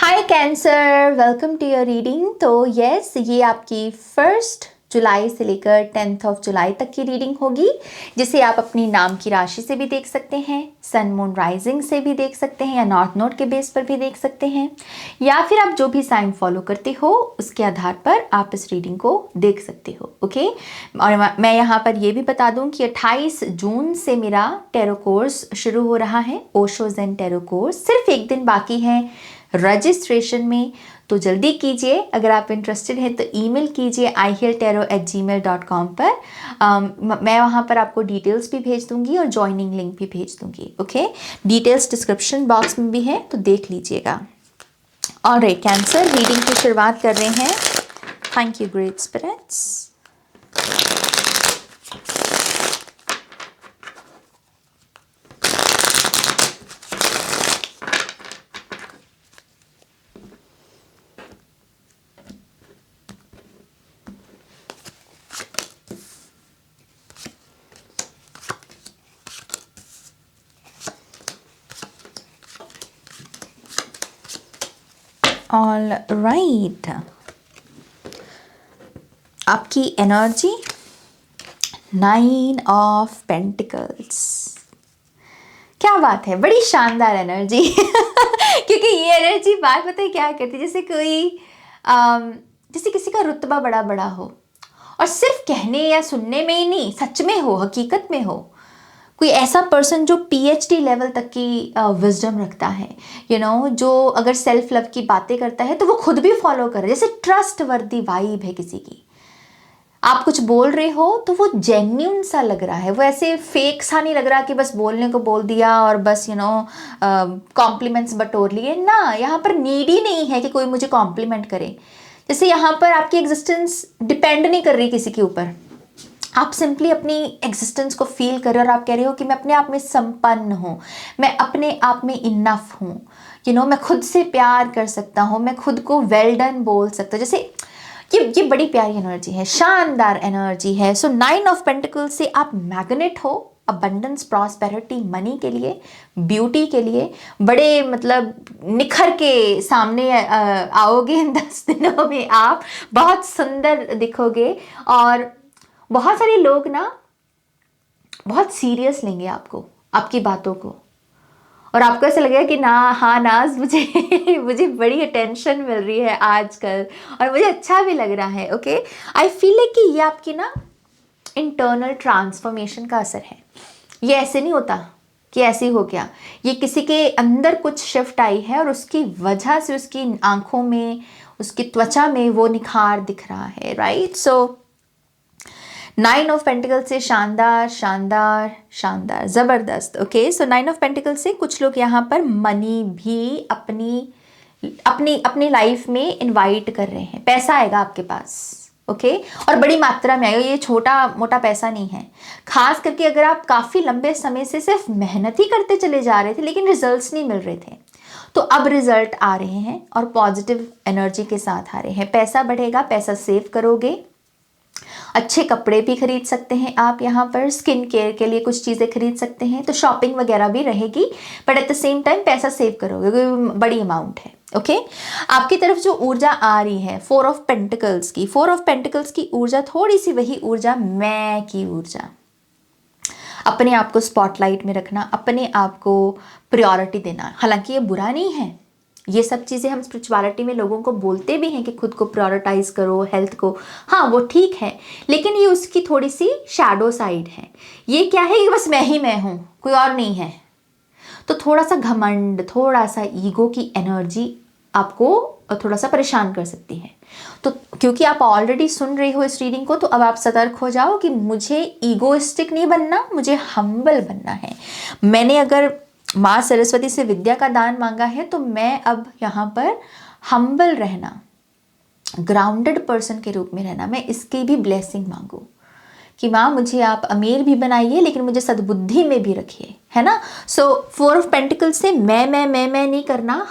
Hi Cancer, welcome to your reading. तो yes, ये आपकी 1 जुलाई से लेकर 10 जुलाई तक की रीडिंग होगी, जिसे आप अपनी नाम की राशि से भी देख सकते हैं, सन मून राइजिंग से भी देख सकते हैं, या नॉर्थ नोड के बेस पर भी देख सकते हैं, या फिर आप जो भी साइन फॉलो करते हो उसके आधार पर आप इस रीडिंग को देख सकते हो। ओके, और मैं यहाँ पर ये भी बता दूँ कि 28 जून से मेरा टैरो कोर्स शुरू हो रहा है, ओशो ज़ेन टैरो कोर्स। सिर्फ एक दिन बाकी है रजिस्ट्रेशन में, तो जल्दी कीजिए। अगर आप इंटरेस्टेड हैं तो ईमेल कीजिए ihealtarot@gmail.com पर। मैं वहाँ पर आपको डिटेल्स भी भेज दूँगी और ज्वाइनिंग लिंक भी भेज दूँगी। ओके, डिटेल्स डिस्क्रिप्शन बॉक्स में भी है, तो देख लीजिएगा। और कैंसर, रीडिंग की शुरुआत कर रहे हैं। Thank you great spirits. All right, आपकी एनर्जी 9 ऑफ पेंटिकल्स। क्या बात है, बड़ी शानदार एनर्जी क्योंकि ये एनर्जी बात पता है क्या करती है, जैसे कोई जैसे किसी का रुतबा बड़ा बड़ा हो, और सिर्फ कहने या सुनने में ही नहीं, सच में हो, हकीकत में हो। कोई ऐसा पर्सन जो PhD लेवल तक की विजडम रखता है, जो अगर सेल्फ लव की बातें करता है तो वो खुद भी फॉलो कर रहा है, जैसे ट्रस्ट वर्दी वाइब है किसी की। आप कुछ बोल रहे हो तो वो जेन्यून सा लग रहा है, वो ऐसे फेक सा नहीं लग रहा कि बस बोलने को बोल दिया और बस कॉम्प्लीमेंट्स बटोर लिए ना। यहाँ पर नीड ही नहीं है कि कोई मुझे कॉम्प्लीमेंट करे। जैसे यहाँ पर आपकी एग्जिस्टेंस डिपेंड नहीं कर रही किसी के ऊपर, आप सिंपली अपनी एग्जिस्टेंस को फील कर रहे हो और आप कह रहे हो कि मैं अपने आप में संपन्न हूँ, मैं अपने आप में इनफ हूँ, मैं खुद से प्यार कर सकता हूँ, मैं खुद को वेल डन बोल सकता हूँ। जैसे ये बड़ी प्यारी एनर्जी है, शानदार एनर्जी है। सो 9 ऑफ पेंटिकल्स से आप मैग्नेट हो अबंडेंस, प्रॉस्पेरिटी, मनी के लिए, ब्यूटी के लिए। बड़े निखर के सामने आओगे इन 10 दिनों में, आप बहुत सुंदर दिखोगे, और बहुत सारे लोग ना बहुत सीरियस लेंगे आपको, आपकी बातों को, और आपको ऐसा लगेगा कि ना, हाँ नाज, मुझे मुझे बड़ी अटेंशन मिल रही है आजकल और मुझे अच्छा भी लग रहा है। ओके, आई फील लाइक कि ये आपकी ना इंटरनल ट्रांसफॉर्मेशन का असर है। ये ऐसे नहीं होता कि ऐसे ही हो गया, ये किसी के अंदर कुछ शिफ्ट आई है और उसकी वजह से उसकी आंखों में, उसकी त्वचा में वो निखार दिख रहा है। राइट, सो 9 ऑफ पेंटिकल से शानदार शानदार शानदार, ज़बरदस्त। ओके, सो 9 ऑफ पेंटिकल से कुछ लोग यहाँ पर मनी भी अपनी अपनी अपनी लाइफ में इनवाइट कर रहे हैं। पैसा आएगा आपके पास, ओके, और बड़ी मात्रा में आएगा। ये छोटा मोटा पैसा नहीं है। खास करके अगर आप काफ़ी लंबे समय से सिर्फ मेहनत ही करते चले जा रहे थे लेकिन रिजल्ट्स नहीं मिल रहे थे, तो अब रिजल्ट आ रहे हैं और पॉजिटिव एनर्जी के साथ आ रहे हैं। पैसा बढ़ेगा, पैसा सेव करोगे, अच्छे कपड़े भी खरीद सकते हैं आप, यहाँ पर स्किन केयर के लिए कुछ चीज़ें खरीद सकते हैं, तो शॉपिंग वगैरह भी रहेगी, but at the same time पैसा सेव करोगे, क्योंकि बड़ी अमाउंट है। ओके, आपकी तरफ जो ऊर्जा आ रही है 4 ऑफ पेंटिकल्स की, 4 ऑफ पेंटिकल्स की ऊर्जा थोड़ी सी वही ऊर्जा, मैं की ऊर्जा, अपने आप को स्पॉटलाइट में रखना, अपने आप को प्रायोरिटी देना। हालांकि ये बुरा नहीं है, ये सब चीज़ें हम स्पिरिचुअलिटी में लोगों को बोलते भी हैं कि खुद को प्रायोरिटाइज करो, हेल्थ को, हाँ वो ठीक है, लेकिन ये उसकी थोड़ी सी शैडो साइड है। ये क्या है कि बस मैं ही मैं हूँ, कोई और नहीं है, तो थोड़ा सा घमंड, थोड़ा सा ईगो की एनर्जी आपको थोड़ा सा परेशान कर सकती है। तो क्योंकि आप ऑलरेडी सुन रही हो इस रीडिंग को, तो अब आप सतर्क हो जाओ कि मुझे ईगोइस्टिक नहीं बनना, मुझे हम्बल बनना है। मैंने अगर माँ सरस्वती से विद्या का दान मांगा है, तो मैं अब यहाँ पर हम्बल रहना, ग्राउंडेड पर्सन के रूप में रहना, मैं इसकी भी ब्लेसिंग मांगू कि माँ मुझे आप अमीर भी बनाइए लेकिन मुझे सद्बुद्धि में भी रखिए, है ना। सो 4 ऑफ पेंटिकल से मैं नहीं करना,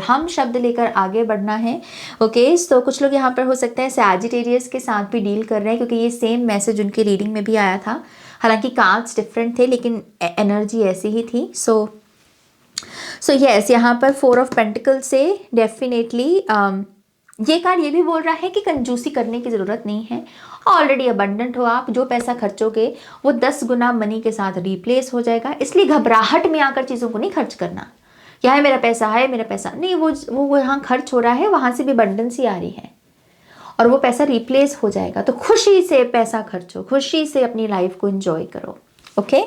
हम शब्द लेकर आगे बढ़ना है। ओके, सो कुछ लोग यहाँ पर हो सकते हैं सैजिटेरियस के साथ भी डील कर रहे हैं, क्योंकि ये सेम मैसेज उनकी रीडिंग में भी आया था। हालांकि कार्ड्स डिफरेंट थे लेकिन एनर्जी ऐसी ही थी। सो सो यस, यहाँ पर 4 ऑफ पेंटिकल से डेफिनेटली ये कार्ड ये भी बोल रहा है कि कंजूसी करने की ज़रूरत नहीं है। ऑलरेडी अबंडेंट हो आप, जो पैसा खर्चोगे वो 10 गुना मनी के साथ रिप्लेस हो जाएगा। इसलिए घबराहट में आकर चीज़ों को नहीं खर्च करना, क्या है मेरा पैसा, है मेरा पैसा, नहीं, वो यहाँ खर्च हो रहा है, वहाँ से भी अबंडेंस ही आ रही है और वो पैसा रिप्लेस हो जाएगा। तो खुशी से पैसा खर्चो, खुशी से अपनी लाइफ को एंजॉय करो। ओके,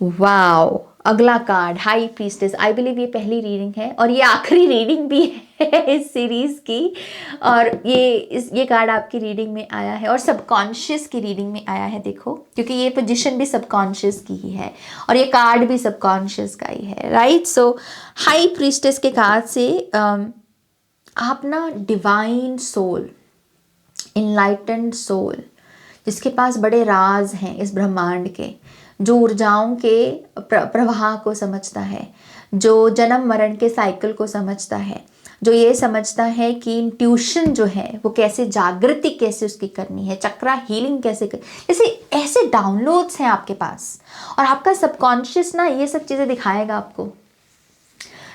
वाओ, अगला card high priestess. I believe ये पहली रीडिंग है और ये आखिरी रीडिंग भी है इस सीरीज की। और ये कार्ड आपकी रीडिंग में आया है और सबकॉन्शियस की रीडिंग में आया है, देखो, क्योंकि ये पोजीशन भी सबकॉन्शियस की ही है और ये कार्ड भी सबकॉन्शियस का ही है, राइट। सो हाई प्रीस्टेस के कार्ड से आप ना डिवाइन सोल, इनलाइटेंड सोल, जिसके पास बड़े राज हैं इस ब्रह्मांड के, जो ऊर्जाओं के प्रवाह को समझता है, जो जन्म मरण के साइकिल को समझता है, जो ये समझता है कि इंट्यूशन जो है वो कैसे, जागृति कैसे उसकी करनी है, चक्रा हीलिंग कैसे कर, जैसे ऐसे डाउनलोड्स हैं आपके पास। और आपका सबकॉन्शियस ना ये सब चीज़ें दिखाएगा आपको।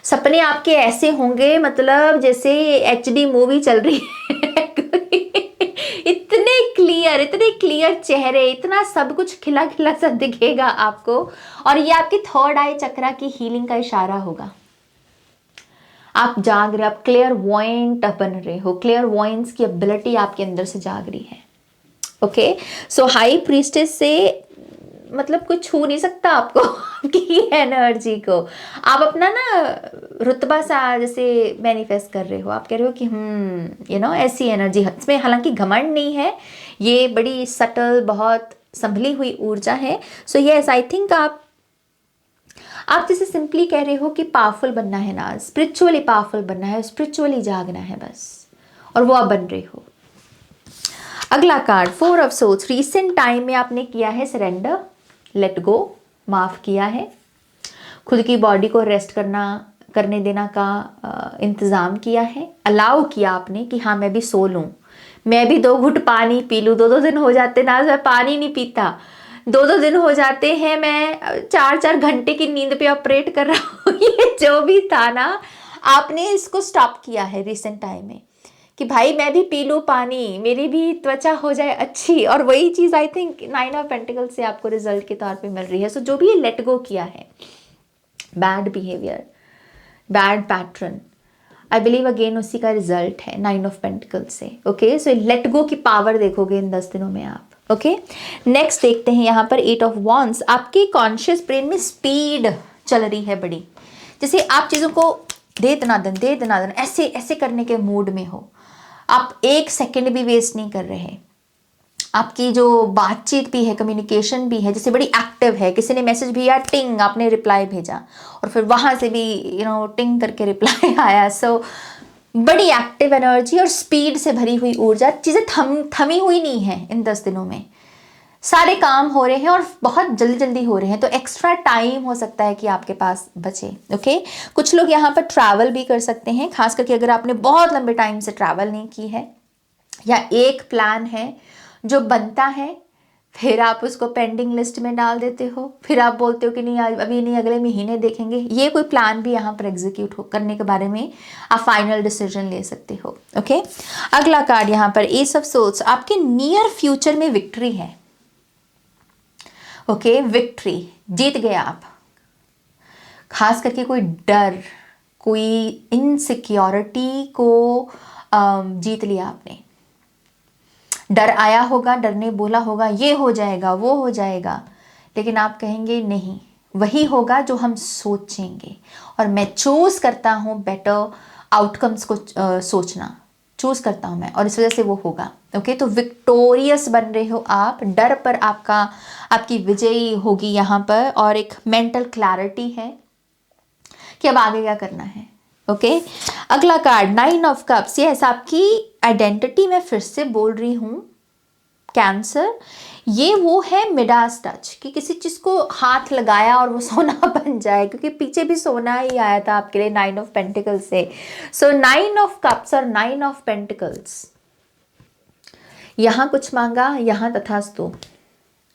सपने आपके ऐसे होंगे, मतलब जैसे HD मूवी चल रही है इतने क्लियर चेहरे, इतना सब कुछ खिला खिला सा दिखेगा आपको। और ये आपकी थर्ड आई चक्रा की हीलिंग का इशारा होगा। आप जाग रहे, आप क्लियर वॉइंट बन रहे हो, क्लियर वॉइंस की एबिलिटी आपके अंदर से जाग रही है। ओके, सो हाई प्रीस्टेस से मतलब कुछ छू नहीं सकता आपको आपकी एनर्जी को। आप अपना ना रुतबा सा जैसे मैनिफेस्ट कर रहे हो, आप कह रहे हो कि ऐसी एनर्जी, इसमें हालांकि घमंड नहीं है, ये बड़ी सटल, बहुत संभली हुई ऊर्जा है। सो यस, आई थिंक आप जैसे सिंपली कह रहे हो कि पावरफुल बनना है ना, स्पिरिचुअली पावरफुल बनना है, स्पिरिचुअली जागना है बस, और वो आप बन रहे हो। अगला card 4 of swords. Recent time में आपने किया है सरेंडर, लेट गो, माफ़ किया है, खुद की बॉडी को रेस्ट करने देना का इंतज़ाम किया है, अलाउ किया आपने कि हाँ मैं भी सो लूँ, मैं भी 2 घुट पानी पी लूँ। 2 दिन हो जाते ना, मैं पानी नहीं पीता, 2 दिन हो जाते हैं मैं 4 घंटे की नींद पे ऑपरेट कर रहा हूँ ये जो भी था ना, आपने इसको स्टॉप किया है रिसेंट टाइम में कि भाई मैं भी पी लूँ पानी, मेरी भी त्वचा हो जाए अच्छी। और वही चीज़ आई थिंक 9 ऑफ पेंटिकल से आपको रिजल्ट के तौर पे मिल रही है। सो जो भी ये लेट गो किया है, bad behaviour, bad pattern, I believe again उसी का रिजल्ट है 9 ऑफ पेंटिकल से। ओके, सो लेट गो की पावर देखोगे इन 10 दिनों में आप। ओके, नेक्स्ट देखते हैं यहाँ पर 8 ऑफ वॉन्ड्स। आपकी कॉन्शियस ब्रेन में स्पीड चल रही है बड़ी, जैसे आप चीज़ों को दे दनादन ऐसे ऐसे करने के मूड में हो। आप 1 सेकेंड भी वेस्ट नहीं कर रहे। आपकी जो बातचीत भी है, कम्युनिकेशन भी है, जैसे बड़ी एक्टिव है। किसी ने मैसेज भेजा, टिंग, आपने रिप्लाई भेजा और फिर वहाँ से भी टिंग करके रिप्लाई आया। सो बड़ी एक्टिव एनर्जी और स्पीड से भरी हुई ऊर्जा। चीज़ें थमी हुई नहीं है इन 10 दिनों में, सारे काम हो रहे हैं और बहुत जल्दी जल्दी हो रहे हैं। तो एक्स्ट्रा टाइम हो सकता है कि आपके पास बचे। ओके, कुछ लोग यहाँ पर ट्रैवल भी कर सकते हैं, खास करके अगर आपने बहुत लंबे टाइम से ट्रैवल नहीं की है, या एक प्लान है जो बनता है फिर आप उसको पेंडिंग लिस्ट में डाल देते हो, फिर आप बोलते हो कि नहीं अभी नहीं, अगले महीने देखेंगे। ये कोई प्लान भी यहाँ पर एग्जीक्यूट करने के बारे में आप फाइनल डिसीजन ले सकते हो। ओके, अगला कार्ड यहाँ पर एस ऑफ सोर्ड्स। आपके नियर फ्यूचर में विक्ट्री है। ओके, विक्ट्री, जीत गए आप। खास करके कोई डर, कोई इनसिक्योरिटी को जीत लिया आपने। डर आया होगा, डर ने बोला होगा ये हो जाएगा, वो हो जाएगा, लेकिन आप कहेंगे नहीं, वही होगा जो हम सोचेंगे। और मैं चूज़ करता हूँ बेटर आउटकम्स को सोचना, चूज़ करता हूँ मैं, और इस वजह से वो होगा। ओके, तो विक्टोरियस बन रहे हो आप, डर पर आपकी विजयी होगी यहाँ पर, और एक मेंटल क्लैरिटी है कि अब आगे क्या करना है। ओके, अगला कार्ड 9 ऑफ कप्स। यस, आपकी आइडेंटिटी मैं फिर से बोल रही हूँ, कैंसर, ये वो है मिडास टच, कि किसी चीज़ को हाथ लगाया और वो सोना बन जाए, क्योंकि पीछे भी सोना ही आया था आपके लिए 9 ऑफ पेंटिकल्स से। सो 9 ऑफ कप्स और 9 ऑफ पेंटिकल्स, यहाँ कुछ मांगा, यहाँ तथास्तु।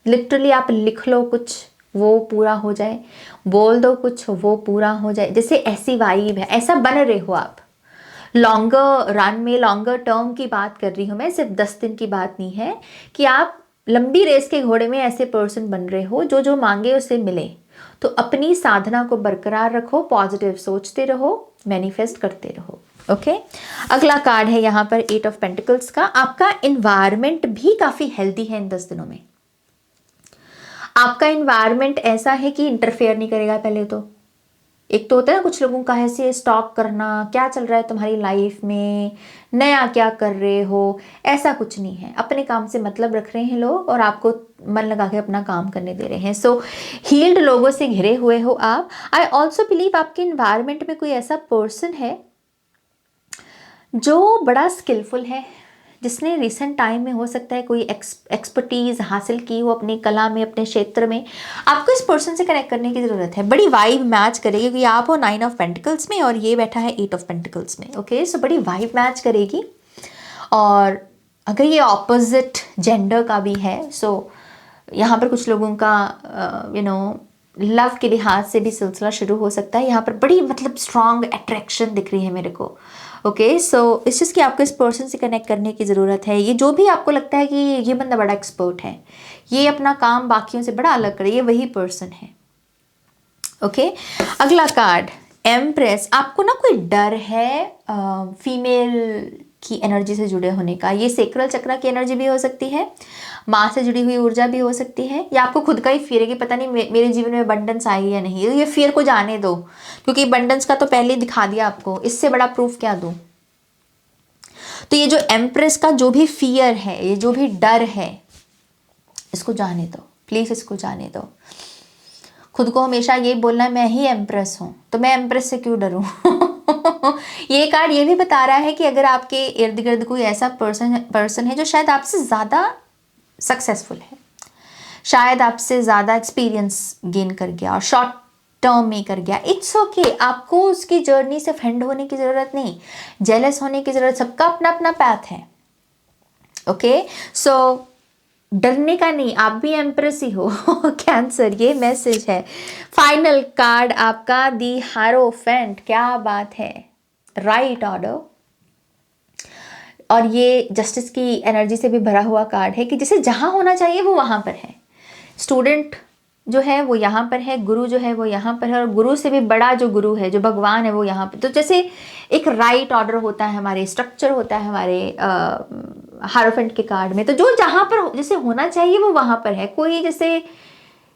लिटरली आप लिख लो कुछ वो पूरा हो जाए, बोल दो कुछ वो पूरा हो जाए, जैसे ऐसी वाइब है, ऐसा बन रहे हो आप। लॉन्गर रन में, लॉन्गर टर्म की बात कर रही हूँ मैं, सिर्फ 10 दिन की बात नहीं है, कि आप लंबी रेस के घोड़े में ऐसे पर्सन बन रहे हो जो जो मांगे उसे मिले। तो अपनी साधना को बरकरार रखो, पॉजिटिव सोचते रहो, मैनिफेस्ट करते रहो। ओके, अगला कार्ड है यहाँ पर 8 ऑफ पेंटिकल्स का। आपका इन्वायरमेंट भी काफ़ी हेल्दी है इन 10 दिनों में। आपका इन्वायरमेंट ऐसा है कि इंटरफेयर नहीं करेगा। पहले तो एक तो होता है ना कुछ लोगों का ऐसे स्टॉक करना, क्या चल रहा है तुम्हारी लाइफ में, नया क्या कर रहे हो, ऐसा कुछ नहीं है। अपने काम से मतलब रख रहे हैं लोग और आपको मन लगा के अपना काम करने दे रहे हैं। सो हील्ड लोगों से घिरे हुए हो आप। आई ऑल्सो बिलीव आपके इन्वायरमेंट में कोई ऐसा पर्सन है जो बड़ा स्किलफुल है, जिसने रिसेंट टाइम में हो सकता है कोई एक्सपर्टीज हासिल की हो अपनी कला में, अपने क्षेत्र में। आपको इस पर्सन से कनेक्ट करने की ज़रूरत है। बड़ी वाइब मैच करेगी क्योंकि आप हो 9 ऑफ पेंटिकल्स में और ये बैठा है 8 ऑफ पेंटिकल्स में। ओके, सो बड़ी वाइब मैच करेगी। और अगर ये ऑपोजिट जेंडर का भी है, सो यहाँ पर कुछ लोगों का लव के लिहाज से भी सिलसिला शुरू हो सकता है। यहाँ पर बड़ी मतलब स्ट्रॉन्ग अट्रैक्शन दिख रही है मेरे को। ओके, सो इस चीज़ की आपको इस पर्सन से कनेक्ट करने की ज़रूरत है। ये जो भी आपको लगता है कि ये बंदा बड़ा एक्सपर्ट है, ये अपना काम बाकियों से बड़ा अलग करे, ये वही पर्सन है। ओके, अगला कार्ड एम्प्रेस। आपको ना कोई डर है फीमेल की एनर्जी से जुड़े होने का। ये सेक्रल चक्र की एनर्जी भी हो सकती है, माँ से जुड़ी हुई ऊर्जा भी हो सकती है, या आपको खुद का ही फियर है कि पता नहीं मेरे जीवन में अबंडेंस आई या नहीं। ये फियर को जाने दो, क्योंकि अबंडेंस का तो पहले ही दिखा दिया आपको, इससे बड़ा प्रूफ क्या दूं। तो ये जो एम्प्रेस का जो भी फियर है, ये जो भी डर है, इसको जाने दो प्लीज, इसको जाने दो। खुद को हमेशा ये बोलना है मैं ही एम्प्रेस हूं, तो मैं एम्प्रेस से क्यों डरूं। ये कार्ड ये भी बता रहा है कि अगर आपके इर्द गिर्द कोई ऐसा पर्सन है जो शायद आपसे ज़्यादा सक्सेसफुल है, शायद आपसे ज़्यादा एक्सपीरियंस गेन कर गया और शॉर्ट टर्म में कर गया, इट्स ओके। आपको उसकी जर्नी से फ्रेंड होने की ज़रूरत नहीं, जेलस होने की ज़रूरत, सबका अपना अपना पैथ है। ओके, सो डरने का नहीं, आप भी एम्प्रेस ही हो। कैंसर, ये मैसेज है। फाइनल कार्ड आपका दी हारोफेंट। क्या बात है, राइट ऑर्डर। और ये जस्टिस की एनर्जी से भी भरा हुआ कार्ड है कि जिसे जहां होना चाहिए वो वहां पर है। स्टूडेंट जो है वो यहाँ पर है, गुरु जो है वो यहाँ पर है, और गुरु से भी बड़ा जो गुरु है, जो भगवान है, वो यहाँ पर। तो जैसे एक राइट ऑर्डर होता है, हमारे स्ट्रक्चर होता है हमारे हारोफेंट के कार्ड में, तो जो जहाँ पर जैसे होना चाहिए वो वहाँ पर है। कोई जैसे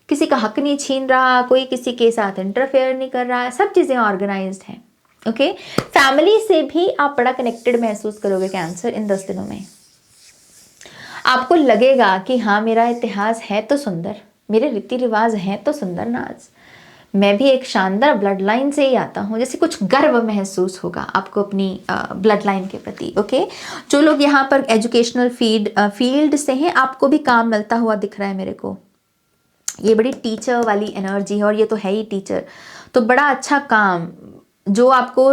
किसी का हक नहीं छीन रहा, कोई किसी के साथ इंटरफेयर नहीं कर रहा, सब चीज़ें ऑर्गेनाइज्ड हैं। ओके, फैमिली से भी आप बड़ा कनेक्टेड महसूस करोगे कैंसर इन 10 दिनों में। आपको लगेगा कि हाँ, मेरा इतिहास है तो सुंदर, मेरे रीति रिवाज हैं तो सुंदर नाज, मैं भी एक शानदार ब्लड लाइन से ही आता हूँ, जैसे कुछ गर्व महसूस होगा आपको अपनी ब्लड लाइन के प्रति। ओके, जो लोग यहाँ पर एजुकेशनल फील्ड से हैं, आपको भी काम मिलता हुआ दिख रहा है मेरे को। ये बड़ी टीचर वाली एनर्जी है, और ये तो है ही टीचर, तो बड़ा अच्छा काम जो आपको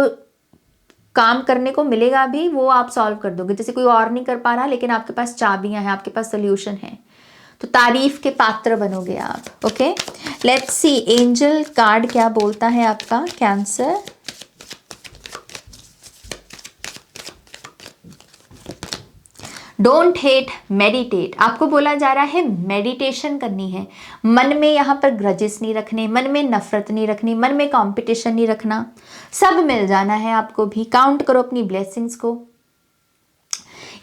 काम करने को मिलेगा भी, वो आप सॉल्व कर दोगे। जैसे कोई और नहीं कर पा रहा, लेकिन आपके पास चाबियां हैं, आपके पास सोल्यूशन है, तो तारीफ के पात्र बनोगे आप। Okay, let's see angel card क्या बोलता है आपका कैंसर। Don't hate, meditate. आपको बोला जा रहा है मेडिटेशन करनी है, मन में यहाँ पर ग्रजेस नहीं रखने, मन में नफरत नहीं रखनी, मन में कंपटीशन नहीं रखना, सब मिल जाना है आपको भी। काउंट करो अपनी ब्लेसिंग्स को,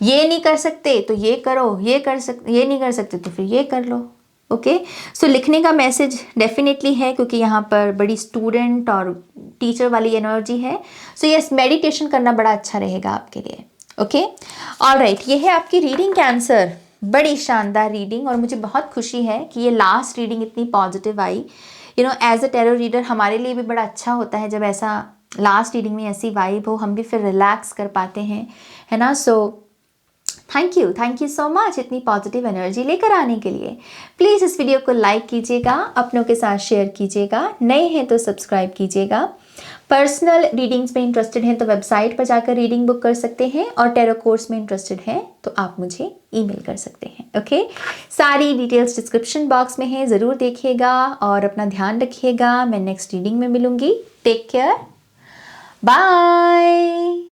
ये नहीं कर सकते तो ये करो, ये नहीं कर सकते तो फिर ये कर लो। ओके, सो लिखने का मैसेज डेफिनेटली है, क्योंकि यहाँ पर बड़ी स्टूडेंट और टीचर वाली एनर्जी है। सो यस, मेडिटेशन करना बड़ा अच्छा रहेगा आपके लिए। ओके, ऑलराइट, ये है आपकी रीडिंग कैंसर। बड़ी शानदार रीडिंग, और मुझे बहुत खुशी है कि ये लास्ट रीडिंग इतनी पॉजिटिव आई। एज अ टैरो रीडर हमारे लिए भी बड़ा अच्छा होता है जब ऐसा लास्ट रीडिंग में ऐसी वाइब हो, हम भी फिर रिलैक्स कर पाते हैं, है ना। So thank you so much इतनी पॉजिटिव एनर्जी लेकर आने के लिए। प्लीज़ इस वीडियो को लाइक कीजिएगा, अपनों के साथ शेयर कीजिएगा, नए हैं तो सब्सक्राइब कीजिएगा। पर्सनल रीडिंग्स में इंटरेस्टेड हैं तो वेबसाइट पर जाकर रीडिंग बुक कर सकते हैं, और टैरो कोर्स में इंटरेस्टेड हैं तो आप मुझे ईमेल कर सकते हैं। ओके, सारी डिटेल्स डिस्क्रिप्शन बॉक्स में है, ज़रूर देखिएगा और अपना ध्यान रखिएगा। मैं नेक्स्ट रीडिंग में मिलूंगी। Take care, bye.